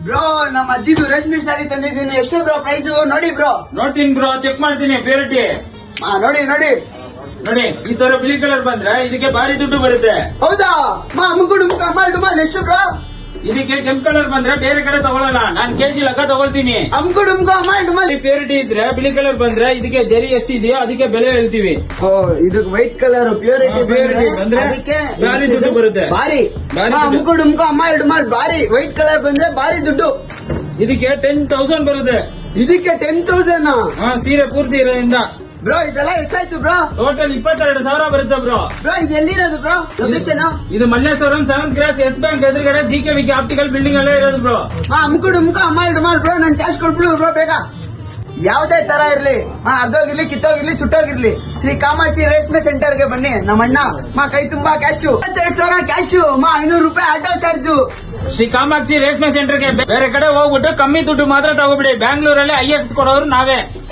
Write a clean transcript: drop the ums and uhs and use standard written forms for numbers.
Bro ನಮ್ಮ ಅಜ್ಜಿದು ರೇಷ್ಮೆ ಸಾರಿ ತಂದಿದ್ದೀನಿ. ಎಷ್ಟು ಬ್ರೋ ಪ್ರೈಸ್ ನೋಡಿ ಬ್ರೋ? ನೋಡ್ತೀನಿ ಬ್ರೋ, ಚೆಕ್ ಮಾಡ್ತೀನಿ ಪ್ಯೂರಿಟಿ. ನೋಡಿ ನೋಡಿ ನೋಡಿ, ಈ ತರ ಬಿಳಿ ಕಲರ್ ಬಂದ್ರೆ ಇದಕ್ಕೆ ಭಾರಿ ದುಡ್ಡು ಬರುತ್ತೆ. ಹೌದಾ? ಡುಮಾಲ್ ಎಷ್ಟು ಬ್ರೋ? ಇದಕ್ಕೆ ಕೆಂಪು ಕಲರ್ ಬಂದ್ರೆ ಬೇರೆ ಕಡೆ ತಗೊಳ್ಳಲ್ಲ, ನಾನು ಕೆಜಿ ಲೆಕ್ಕ ತಗೊಳ್ತೀನಿ. ಡುಮಾಲ್ ಪ್ಯೂರಿಟಿ ಇದ್ರೆ ಬಿಳಿ ಕಲರ್ ಬಂದ್ರೆ ಇದಕ್ಕೆ ಜರಿ ಎಷ್ಟಿದೆಯೋ ಅದಕ್ಕೆ ಬೆಲೆ ಹೇಳ್ತೀವಿ. ಇದಕ್ಕೆ ವೈಟ್ ಕಲರ್ ಪ್ಯೂರಿಟಿ ಬಂದ್ರೆ ಭಾರಿ ದುಡ್ಡು ಬರುತ್ತೆ. ಭಾರಿ ಡುಮಾಲ್ ಭಾರಿ ವೈಟ್ ಕಲರ್ ಬಂದ್ರೆ ಭಾರಿ ದುಡ್ಡು. ಇದಕ್ಕೆ 10,000 ಬರುತ್ತೆ. ಇದಕ್ಕೆ 10,000? ಸೀರೆ ಪೂರ್ತಿ ಇರೋದ್ರಿಂದ. ಬ್ರೋ ಇದೆಲ್ಲ ಎಷ್ಟಾಯ್ತು ಬ್ರೋ? ಟೋಟಲ್ 22,000 ಬರುತ್ತೆ ಬ್ರೋ. ಬ್ರೋ ಇದು ಎಲ್ಲಿರೋದು ಬ್ರೋ ಲೊಕೇಶನ್? ಇದು Malleshwaram 7th cross Yes bank ಎದುರುಗಡೆ GK ವಿಕೆ ಆಪ್ಟಿಕಲ್ ಬಿಲ್ಡಿಂಗ್ ಅಲ್ಲೇ ಇರೋದು ಬ್ರೋ. ಡುಮಾಲ್ ಬ್ರೋ ನನ್ ಕ್ಯಾಶ್ ಕೊಟ್ಬಿಡು ಬ್ರೋ ಬೇಗ. ಯಾವ್ದೇ ತರ ಇರ್ಲಿ, ಅರ್ಧೋಗಿರ್ಲಿ, ಕಿತ್ತೋಗಿರ್ಲಿ, ಸುಟ್ಟೋಗಿರ್ಲಿ, ಶ್ರೀ ಕಾಮಾಕ್ಷಿ ರೇಷ್ಮೆ ಸೆಂಟರ್ ಗೆ ಬನ್ನಿ. ನಮ್ಮಣ್ಣ ಕೈ ತುಂಬಾ ಕ್ಯಾಶು, 22,000 ಕ್ಯಾಶು, 500 ರೂಪಾಯಿ ಆಟೋ ಚಾರ್ಜು. ಶ್ರೀ ಕಾಮಾಕ್ಷಿ ರೇಷ್ಮೆ ಸೆಂಟರ್ ಗೆ ಬೇರೆ ಕಡೆ ಹೋಗ್ಬಿಟ್ಟು ಕಮ್ಮಿ ದುಡ್ಡು ಮಾತ್ರ ತಗೋಬಿಡಿ. ಬ್ಯಾಂಗ್ಳೂರಲ್ಲಿ ಹೈಯೆಸ್ಟ್ ಕೊಡೋರು ನಾವೇ.